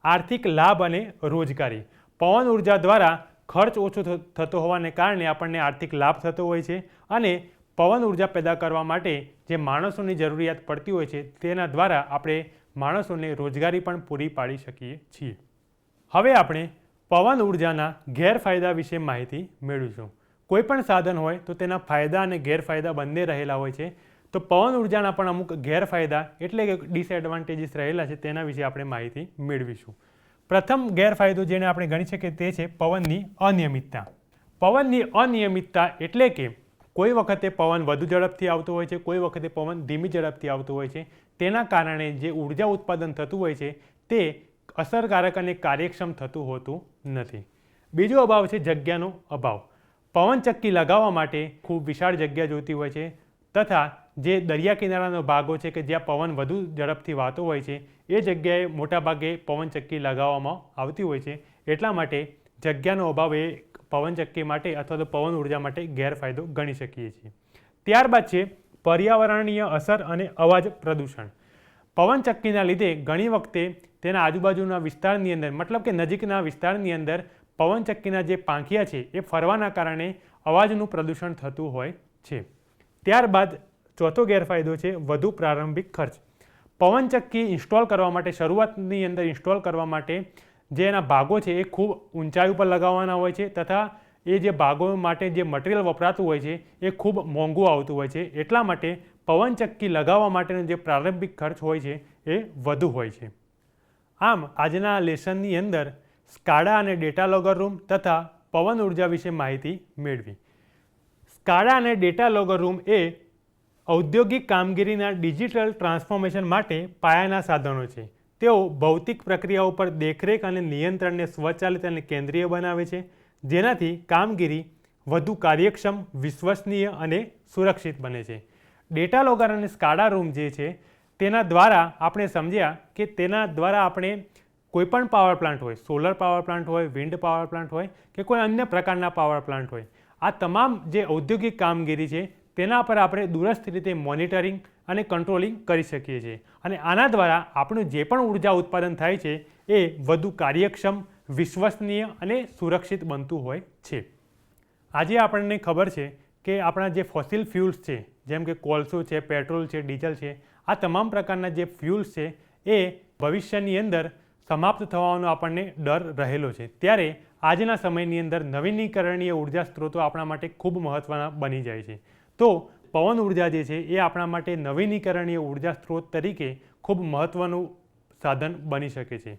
આર્થિક લાભ અને રોજગારી. પવન ઉર્જા દ્વારા ખર્ચ ઓછો થતો હોવાને કારણે આપણને આર્થિક લાભ થતો હોય છે અને પવન ઉર્જા પેદા કરવા માટે જે માણસોની જરૂરિયાત પડતી હોય છે તેના દ્વારા આપણે માણસોને રોજગારી પણ પૂરી પાડી શકીએ છીએ. હવે આપણે પવન ઉર્જાના ગેરફાયદા વિશે માહિતી મેળવીશું. કોઈ પણ સાધન હોય તો તેના ફાયદા અને ગેરફાયદા બંને રહેલા હોય છે. તો પવન ઉર્જાના પણ અમુક ગેરફાયદા એટલે કે ડિસએડવાન્ટેજીસ રહેલા છે તેના વિશે આપણે માહિતી મેળવીશું. પ્રથમ ગેરફાયદો જેને આપણે ગણી શકીએ તે છે પવનની અનિયમિતતા. પવનની અનિયમિતતા એટલે કે કોઈ વખતે પવન વધુ ઝડપથી આવતો હોય છે, કોઈ વખતે પવન ધીમી ઝડપથી આવતો હોય છે. તેના કારણે જે ઉર્જા ઉત્પાદન થતું હોય છે તે અસરકારક અને કાર્યક્ષમ થતું હોતું નથી. બીજો અભાવ છે જગ્યાનો અભાવ. પવનચક્કી લગાવવા માટે ખૂબ વિશાળ જગ્યા જોઈતી હોય છે તથા જે દરિયા કિનારાનો ભાગો છે કે જ્યાં પવન વધુ ઝડપથી વાતો હોય છે એ જગ્યાએ મોટાભાગે પવનચક્કી લગાવવામાં આવતી હોય છે. એટલા માટે જગ્યાનો અભાવ એ પવનચક્કી માટે અથવા તો પવન ઉર્જા માટે ગેરફાયદો ગણી શકીએ છીએ. ત્યારબાદ છે પર્યાવરણીય અસર અને અવાજ પ્રદૂષણ. પવનચક્કીના લીધે ઘણી વખતે તેના આજુબાજુના વિસ્તારની અંદર મતલબ કે નજીકના વિસ્તારની અંદર પવનચક્કીના જે પાંખિયા છે એ ફરવાના કારણે અવાજનું પ્રદૂષણ થતું હોય છે. ત્યારબાદ ચોથો ગેરફાયદો છે વધુ પ્રારંભિક ખર્ચ. પવનચક્કી ઇન્સ્ટોલ કરવા માટે શરૂઆતની અંદર ઇન્સ્ટોલ કરવા માટે જે એના ભાગો છે એ ખૂબ ઊંચાઈ ઉપર લગાવવાના હોય છે તથા એ જે ભાગો માટે જે મટીરિયલ વપરાતું હોય છે એ ખૂબ મોંઘું આવતું હોય છે. એટલા માટે પવનચક્કી લગાવવા માટેનો જે પ્રારંભિક ખર્ચ હોય છે એ વધુ હોય છે. આમ આજના લેસનની અંદર સ્કાડા અને ડેટા લોગર રૂમ તથા પવન ઉર્જા વિશે માહિતી મેળવી. સ્કાડા અને ડેટા લોગર રૂમ એ ઔદ્યોગિક કામગીરીના ડિજિટલ ટ્રાન્સફોર્મેશન માટે પાયાના સાધનો છે. તેઓ ભૌતિક પ્રક્રિયાઓ પર દેખરેખ અને નિયંત્રણને સ્વચાલિત અને કેન્દ્રીય બનાવે છે, જેનાથી કામગીરી વધુ કાર્યક્ષમ, વિશ્વસનીય અને સુરક્ષિત બને છે. ડેટા લોગર અને સ્કાડા રૂમ જે છે તેના દ્વારા આપણે સમજ્યા કે તેના દ્વારા આપણે કોઈપણ પાવર પ્લાન્ટ હોય, સોલર પાવર પ્લાન્ટ હોય, વિન્ડ પાવર પ્લાન્ટ હોય કે કોઈ અન્ય પ્રકારના પાવર પ્લાન્ટ હોય, આ તમામ જે ઔદ્યોગિક કામગીરી છે તેના પર આપણે દૂરસ્થ રીતે મોનિટરિંગ અને કંટ્રોલિંગ કરી શકીએ છીએ અને આના દ્વારા આપણું જે પણ ઉર્જા ઉત્પાદન થાય છે એ વધુ કાર્યક્ષમ, વિશ્વસનીય અને સુરક્ષિત બનતું હોય છે. આજે આપણને ખબર છે કે આપણા જે ફોસિલ ફ્યુલ્સ છે, જેમ કે કોલસો છે, પેટ્રોલ છે, ડીઝલ છે, આ તમામ પ્રકારના જે ફ્યુલ્સ છે એ ભવિષ્યની અંદર સમાપ્ત થવાનો આપણને ડર રહેલો છે. ત્યારે આજના સમયની અંદર નવીનીકરણીય ઉર્જા સ્ત્રોતો આપણા માટે ખૂબ મહત્ત્વના બની જાય છે. તો પવન ઉર્જા જે છે એ આપણા માટે નવીનીકરણીય ઉર્જા સ્ત્રોત તરીકે ખૂબ મહત્ત્વનું સાધન બની શકે છે.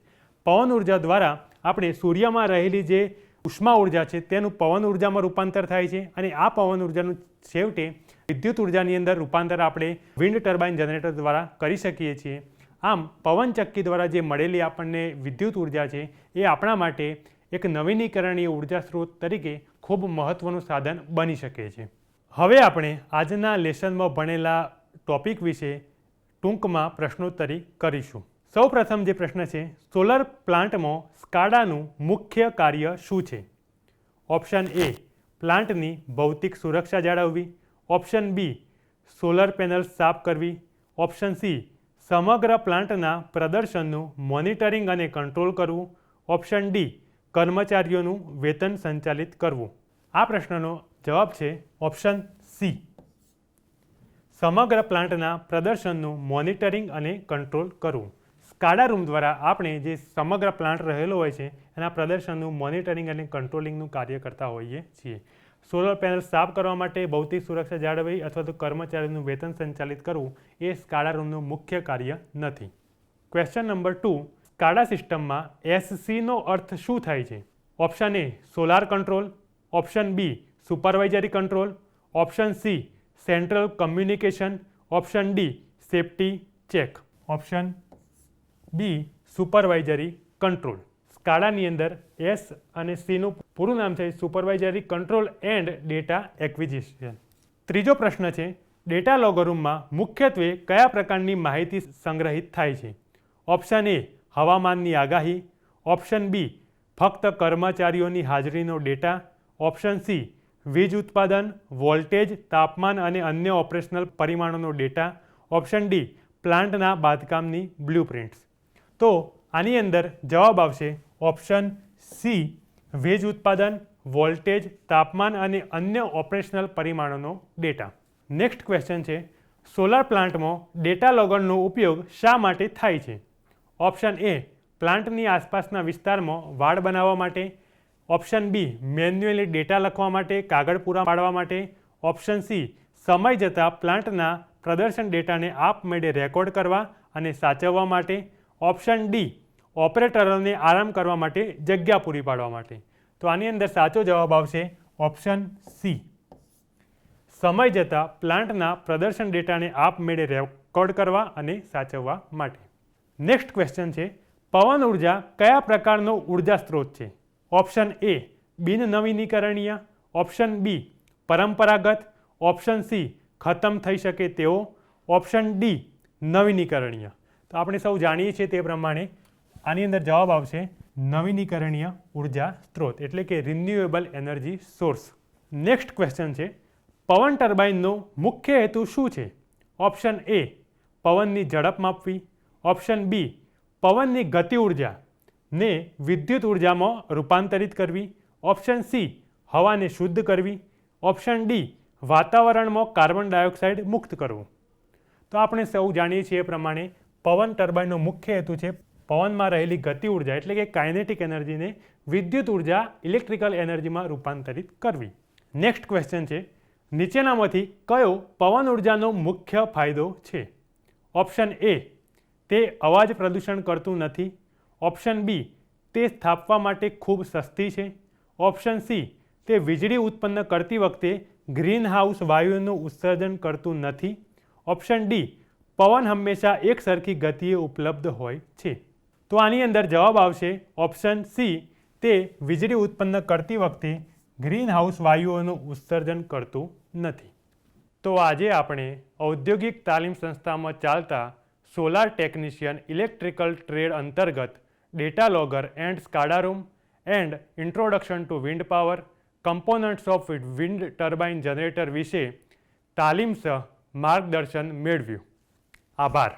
પવન ઉર્જા દ્વારા આપણે સૂર્યમાં રહેલી જે ઉષ્મા ઉર્જા છે તેનું પવન ઉર્જામાં રૂપાંતર થાય છે અને આ પવન ઉર્જાનું છેવટે વિદ્યુત ઉર્જાની અંદર રૂપાંતર આપણે વિન્ડ ટર્બાઇન જનરેટર દ્વારા કરી શકીએ છીએ. આમ પવનચક્કી દ્વારા જે મળેલી આપણને વિદ્યુત ઉર્જા છે એ આપણા માટે એક નવીનીકરણીય ઉર્જા સ્ત્રોત તરીકે ખૂબ મહત્ત્વનું સાધન બની શકે છે. હવે આપણે આજના લેસનમાં ભણેલા ટોપિક વિશે ટૂંકમાં પ્રશ્નોત્તરી કરીશું. સૌપ્રથમ જે પ્રશ્ન છે, સોલર પ્લાન્ટમાં સ્કાડાનું મુખ્ય કાર્ય શું છે? ઓપ્શન એ, પ્લાન્ટની ભૌતિક સુરક્ષા જાળવવી. ઓપ્શન બી, સોલર પેનલ્સ સાફ કરવી. ઓપ્શન સી, સમગ્ર પ્લાન્ટના પ્રદર્શનનું મોનિટરિંગ અને કંટ્રોલ કરવું. ઓપ્શન ડી, કર્મચારીઓનું વેતન સંચાલિત કરવું. આ પ્રશ્નનો જવાબ છે ઓપ્શન સી, સમગ્ર પ્લાન્ટના પ્રદર્શનનું મોનિટરિંગ અને કંટ્રોલ કરવું. સ્કાડા રૂમ દ્વારા આપણે જે સમગ્ર પ્લાન્ટ રહેલો હોય છે એના પ્રદર્શનનું મોનિટરિંગ અને કંટ્રોલિંગનું કાર્ય કરતા હોઈએ છીએ. સોલર પેનલ સાફ કરવા માટે ભૌતિક સુરક્ષા જાળવવી અથવા તો કર્મચારીનું વેતન સંચાલિત કરવું એ સ્કાડા રૂમનું મુખ્ય કાર્ય નથી. ક્વેશ્ચન નંબર 2, સ્કાડા સિસ્ટમમાં SCનો અર્થ શું થાય છે? Option A, solar control. Option B, supervisory control. Option C, central communication. Option D, safety check. Option B, supervisory control. સ્કાડાની અંદર S અને Cનું પૂરું નામ છે supervisory control and data acquisition. ત્રીજો પ્રશ્ન છે, ડેટા લોગર રૂમમાં મુખ્યત્વે કયા પ્રકારની માહિતી સંગ્રહિત થાય છે? ઓપ્શન એ, હવામાનની આગાહી. ઓપ્શન બી, ફક્ત કર્મચારીઓની હાજરીનો ડેટા. ઓપ્શન સી, વીજ ઉત્પાદન, વોલ્ટેજ, તાપમાન અને અન્ય ઓપરેશનલ પરિમાણોનો ડેટા. ઓપ્શન ડી, પ્લાન્ટના બાંધકામની બ્લુપ્રિન્ટ્સ. તો આની અંદર જવાબ આવશે ઓપ્શન સી, વીજ ઉત્પાદન, વોલ્ટેજ, તાપમાન અને અન્ય ઓપરેશનલ પરિમાણોનો ડેટા. નેક્સ્ટ ક્વેશ્ચન છે, સોલાર પ્લાન્ટમાં ડેટા લોગરનો ઉપયોગ શા માટે થાય છે? ઓપ્શન એ, પ્લાન્ટની આસપાસના વિસ્તારમાં વાડ બનાવવા માટે. ઓપ્શન બી, મેન્યુઅલી ડેટા લખવા માટે, કાગળ પૂરા પાડવા માટે. ઓપ્શન સી, સમય જતાં પ્લાન્ટના પ્રદર્શન ડેટાને આપમેળે રેકોર્ડ કરવા અને સાચવવા માટે. ઓપ્શન ડી, ઓપરેટરોને આરામ કરવા માટે જગ્યા પૂરી પાડવા માટે. તો આની અંદર સાચો જવાબ આવશે ઓપ્શન સી, સમય જતાં પ્લાન્ટના પ્રદર્શન ડેટાને આપમેળે રેકોર્ડ કરવા અને સાચવવા માટે. નેક્સ્ટ ક્વેશ્ચન છે, પવન ઉર્જા કયા પ્રકારનો ઉર્જા સ્ત્રોત છે? ઓપ્શન એ, બિન નવીનીકરણીય. ઓપ્શન બી, પરંપરાગત. ઓપ્શન સી, ખતમ થઈ શકે તેવો. ઓપ્શન ડી, નવીનીકરણીય. તો આપણે સૌ જાણીએ છીએ તે પ્રમાણે આની અંદર જવાબ આવશે નવીનીકરણીય ઉર્જા સ્ત્રોત એટલે કે renewable energy source. Next question છે, પવન ટર્બાઇનનો મુખ્ય હેતુ શું છે? ઓપ્શન એ, પવનની ઝડપ માપવી. ઓપ્શન બી, પવનની ગતિ ઉર્જાને વિદ્યુત ઉર્જામાં રૂપાંતરિત કરવી. ઓપ્શન સી, હવાને શુદ્ધ કરવી. ઓપ્શન ડી, વાતાવરણમાં કાર્બન ડાયોક્સાઇડ મુક્ત કરવું. તો આપણે સૌ જાણીએ છીએ એ પ્રમાણે પવન ટર્બાઇનનો મુખ્ય હેતુ છે પવનમાં રહેલી ગતિ ઉર્જા એટલે કે કાઇનેટિક એનર્જીને વિદ્યુત ઉર્જા ઇલેક્ટ્રિકલ એનર્જીમાં રૂપાંતરિત કરવી. નેક્સ્ટ ક્વેશ્ચન છે, નીચેનામાંથી કયો પવન ઉર્જાનો મુખ્ય ફાયદો છે? ઓપ્શન એ, તે અવાજ પ્રદૂષણ કરતું નથી. ઓપ્શન બી, તે સ્થાપવા માટે ખૂબ સસ્તી છે. ઓપ્શન સી, તે વીજળી ઉત્પન્ન કરતી વખતે ગ્રીનહાઉસ વાયુઓનું ઉત્સર્જન કરતું નથી. ઓપ્શન ડી, પવન હંમેશા એક સરખી ગતિએ ઉપલબ્ધ હોય છે. તો આની અંદર જવાબ આવશે ઓપ્શન સી, તે વીજળી ઉત્પન્ન કરતી વખતે ગ્રીનહાઉસ વાયુઓનું ઉત્સર્જન કરતું નથી. તો આજે આપણે ઔદ્યોગિક તાલીમ સંસ્થામાં ચાલતા સોલાર ટેકનિશિયન ઇલેક્ટ્રિકલ ટ્રેડ અંતર્ગત data logger and SCADA room and introduction to wind power, components of wind turbine generator વિશે તાલીમસહ માર્ગદર્શન મેળવ્યું. આભાર.